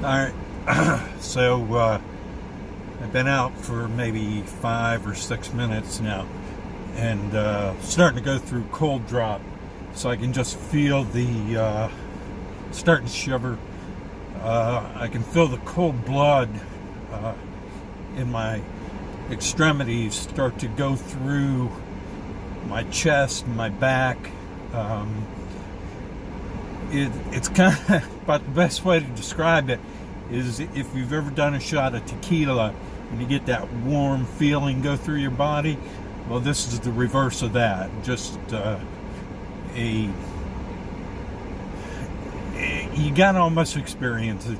All right. So I've been out for maybe 5 or 6 minutes now, and starting to go through cold drop, so I can just feel the starting to shiver. I can feel the cold blood in my extremities start to go through my chest and my back. It's kind of about the best way to describe it is if you've ever done a shot of tequila and you get that warm feeling go through your body. Well, this is the reverse of that. Just you got to almost experience it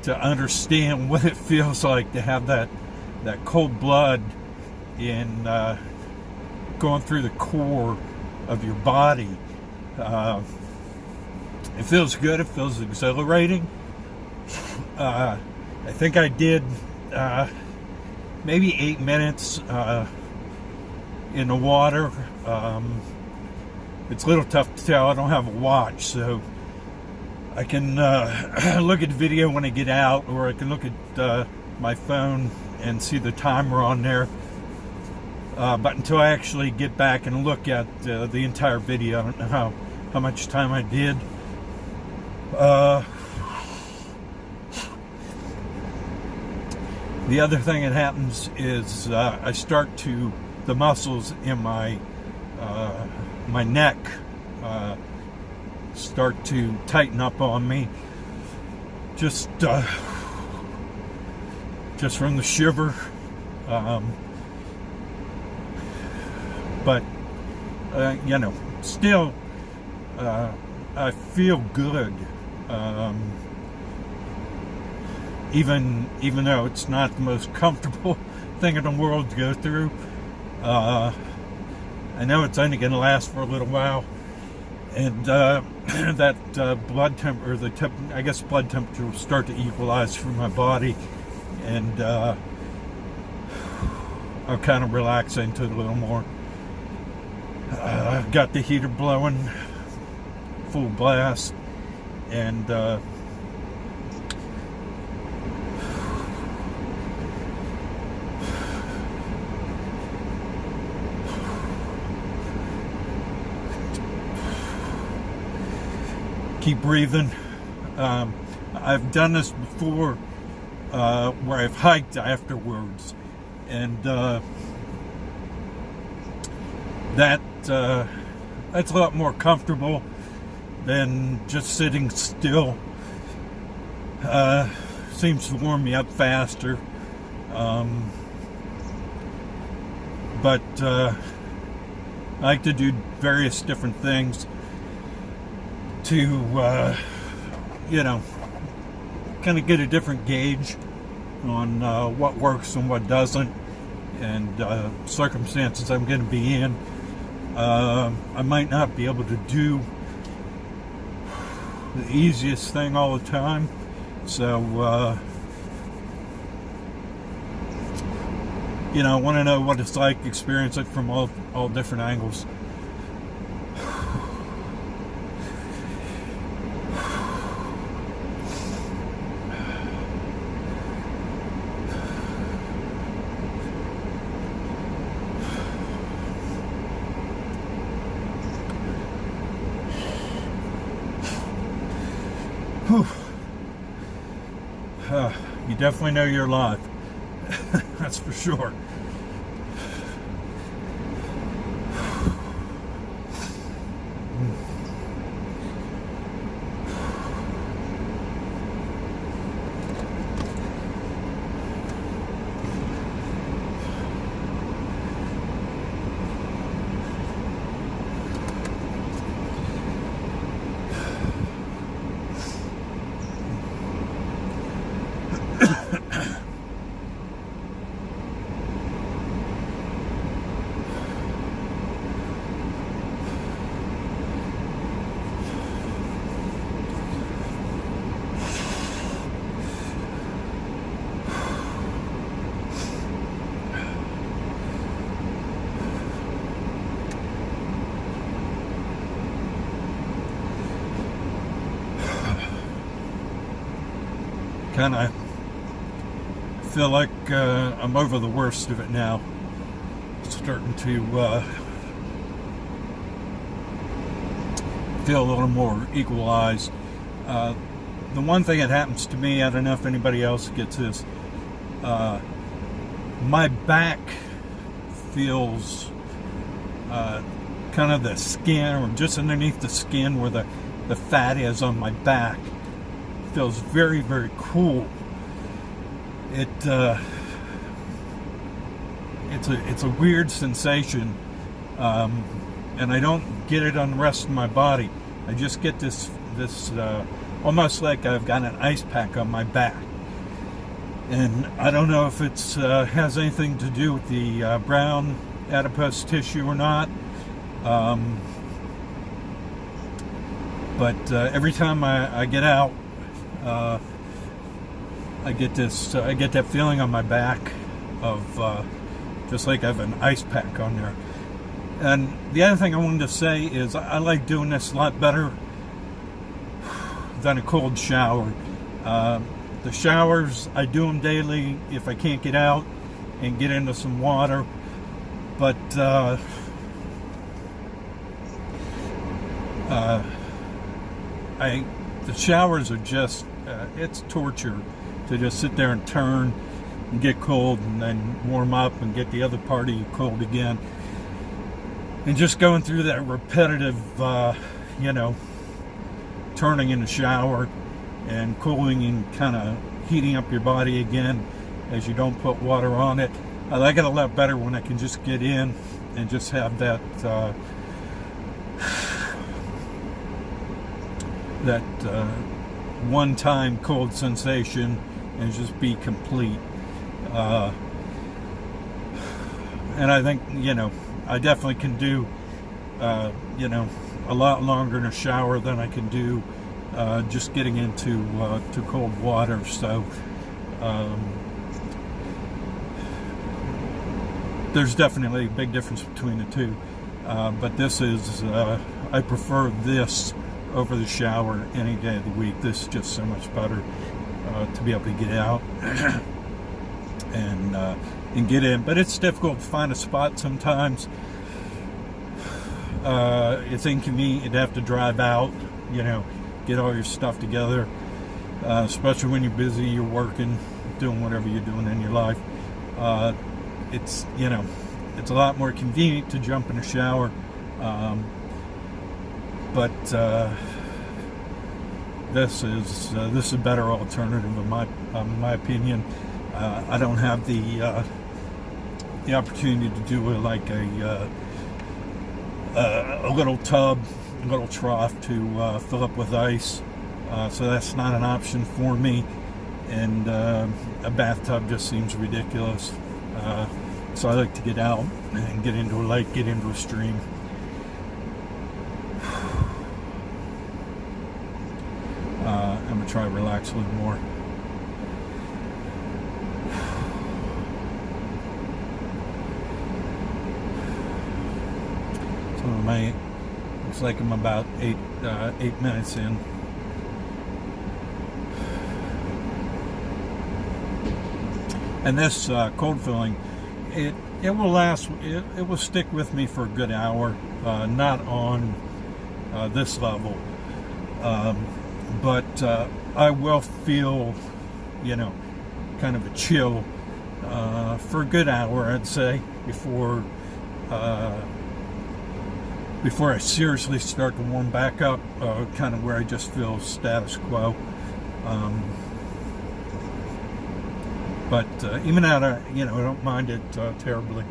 to understand what it feels like to have that cold blood in going through the core of your body. It feels good. It feels exhilarating. I think I did maybe 8 minutes in the water. It's a little tough to tell. I don't have a watch, so I can look at the video when I get out, or I can look at my phone and see the timer on there. But until I actually get back and look at the entire video, I don't know how much time I did. The other thing that happens is I start to, the muscles in my neck start to tighten up on me, just from the shiver. But still, I feel good. Even though it's not the most comfortable thing in the world to go through. I know it's only going to last for a little while, and that blood temperature, blood temperature will start to equalize through my body, and I'll kind of relax into it a little more. I've got the heater blowing full blast, and keep breathing. I've done this before where I've hiked afterwards, and that's a lot more comfortable than just sitting still. Seems to warm me up faster. But I like to do various different things to kind of get a different gauge on what works and what doesn't, and circumstances I'm going to be in. I might not be able to do the easiest thing all the time, so I want to know what it's like, experience it from all different angles. You definitely know you're alive. That's for sure. kind of feel like I'm over the worst of it now. Starting to feel a little more equalized. The one thing that happens to me, I don't know if anybody else gets this, my back feels kind of the skin, or just underneath the skin where the fat is on my back, feels very, very cool. It's a weird sensation, and I don't get it on the rest of my body. I just get this almost like I've got an ice pack on my back, and I don't know if it's has anything to do with the brown adipose tissue or not. But every time I get out, I get that feeling on my back of just like I have an ice pack on there. And the other thing I wanted to say is I like doing this a lot better than a cold shower. The showers, I do them daily if I can't get out and get into some water. But the showers are just, it's torture to just sit there and turn and get cold and then warm up and get the other party cold again. And just going through that repetitive, turning in the shower and cooling and kind of heating up your body again as you don't put water on it. I like it a lot better when I can just get in and just have that one-time cold sensation and just be complete. And I think, I definitely can do, a lot longer in a shower than I can do just getting into to cold water. So there's definitely a big difference between the two. But this is, I prefer this over the shower any day of the week. This is just so much better to be able to get out and get in. But it's difficult to find a spot sometimes. It's inconvenient to have to drive out, get all your stuff together, especially when you're busy, you're working, doing whatever you're doing in your life. It's a lot more convenient to jump in a shower, but this is a better alternative in my opinion. I don't have the opportunity to do a little tub, a little trough to fill up with ice, so that's not an option for me. And a bathtub just seems ridiculous. So I like to get out and get into a lake, get into a stream. I'm going to try to relax a little more. So looks like I'm about 8 minutes in. And this cold filling, it will last. It will stick with me for a good hour. Not on this level, but I will feel, kind of a chill for a good hour, I'd say, before I seriously start to warm back up. Kind of where I just feel status quo. But even out of, I don't mind it terribly.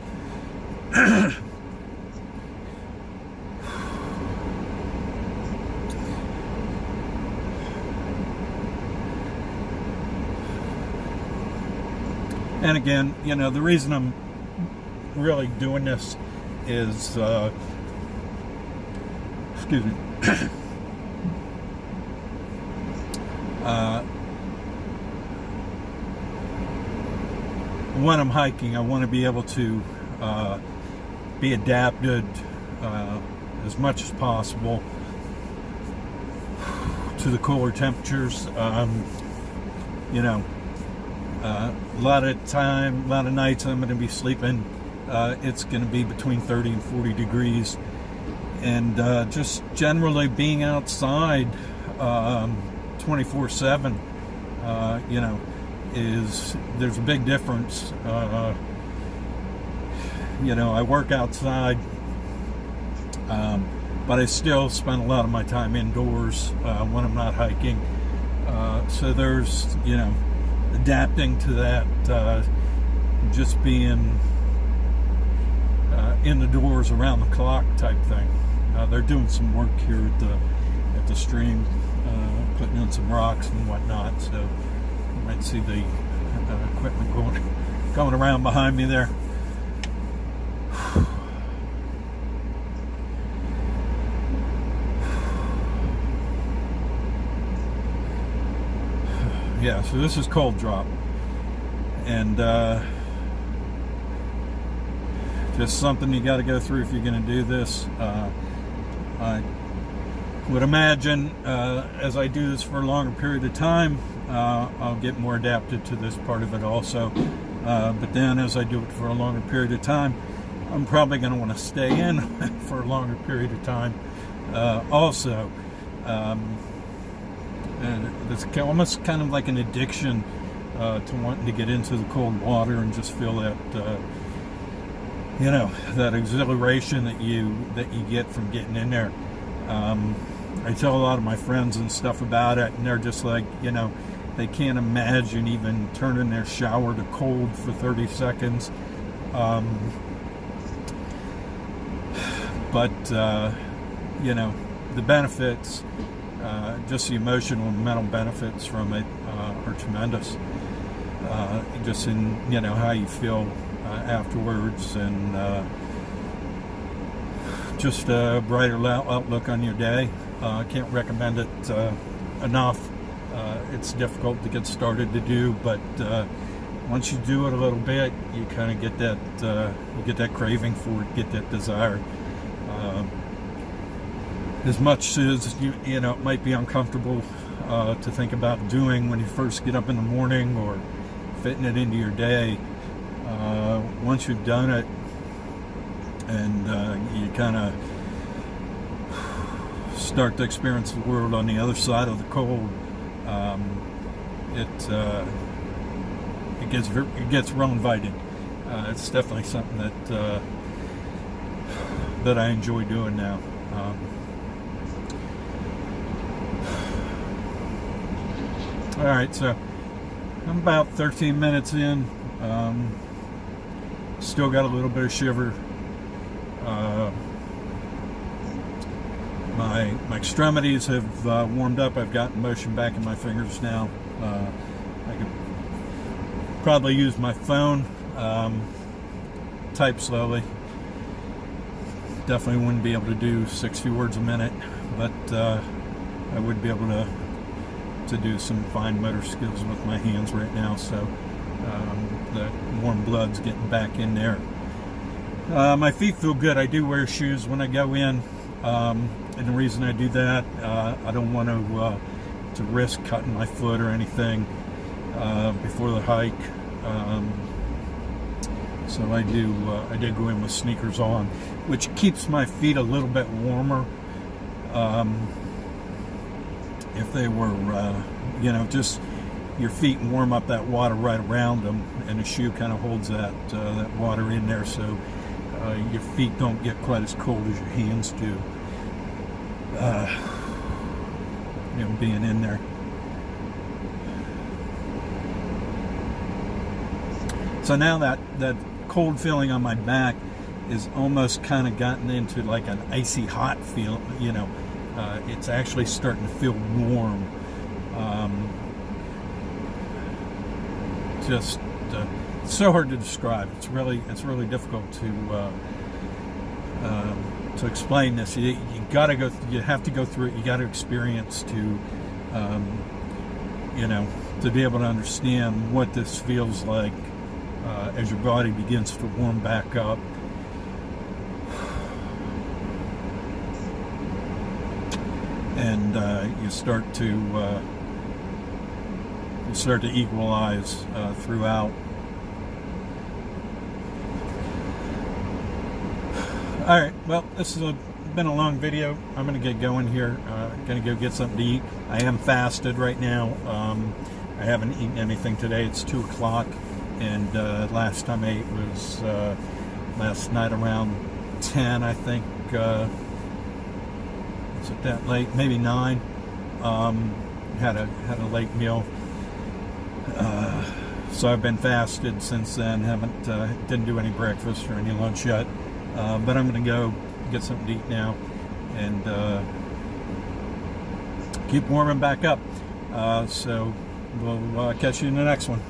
And again, the reason I'm really doing this is, excuse me, when I'm hiking, I want to be able to be adapted as much as possible to the cooler temperatures. A lot of nights I'm going to be sleeping. It's going to be between 30 and 40 degrees. And just generally being outside 24/7, there's a big difference. I work outside, but I still spend a lot of my time indoors when I'm not hiking. So there's, adapting to that, just being in the doors around the clock type thing. They're doing some work here at the stream, putting in some rocks and whatnot. So you might see the equipment going around behind me there. Yeah, so this is Cold Drop, and just something you got to go through if you're going to do this. I would imagine as I do this for a longer period of time, I'll get more adapted to this part of it also. But then as I do it for a longer period of time, I'm probably going to want to stay in for a longer period of time also. And it's almost kind of like an addiction to wanting to get into the cold water and just feel that that exhilaration that you get from getting in there. I tell a lot of my friends and stuff about it, and they're just like, they can't imagine even turning their shower to cold for 30 seconds. But the benefits, just the emotional and mental benefits from it are tremendous. Just in how you feel afterwards, and just a brighter outlook on your day. I can't recommend it enough. It's difficult to get started to do, but once you do it a little bit, you kind of get that craving for it, get that desire. As much as it might be uncomfortable to think about doing when you first get up in the morning or fitting it into your day. Once you've done it and you kind of start to experience the world on the other side of the cold, it gets real inviting. It's definitely something that I enjoy doing now. All right, so I'm about 13 minutes in. Still got a little bit of shiver. My extremities have warmed up. I've gotten motion back in my fingers now. I could probably use my phone, type slowly. Definitely wouldn't be able to do 60 words a minute, but I would be able to do some fine motor skills with my hands right now. So the warm blood's getting back in there. My feet feel good. I do wear shoes when I go in, and the reason I do that, I don't want to risk cutting my foot or anything before the hike. So I did go in with sneakers on, which keeps my feet a little bit warmer. If they were, just your feet warm up that water right around them, and the shoe kind of holds that water in there, so your feet don't get quite as cold as your hands do. Being in there. So now that cold feeling on my back is almost kind of gotten into like an icy hot feel. It's actually starting to feel warm. It's so hard to describe. It's really difficult to explain this. You have to go through it. You got to experience to be able to understand what this feels like as your body begins to warm back up. And you start to start to equalize throughout. All right, well, this has been a long video. I'm going to get going here. Going to go get something to eat. I am fasted right now. I haven't eaten anything today. It's 2 o'clock, and last time I ate was last night around 10, I think. Is it that late? Maybe 9. Had a late meal. So I've been fasted since then. Didn't do any breakfast or any lunch yet. But I'm going to go get something to eat now and keep warming back up. So we'll catch you in the next one.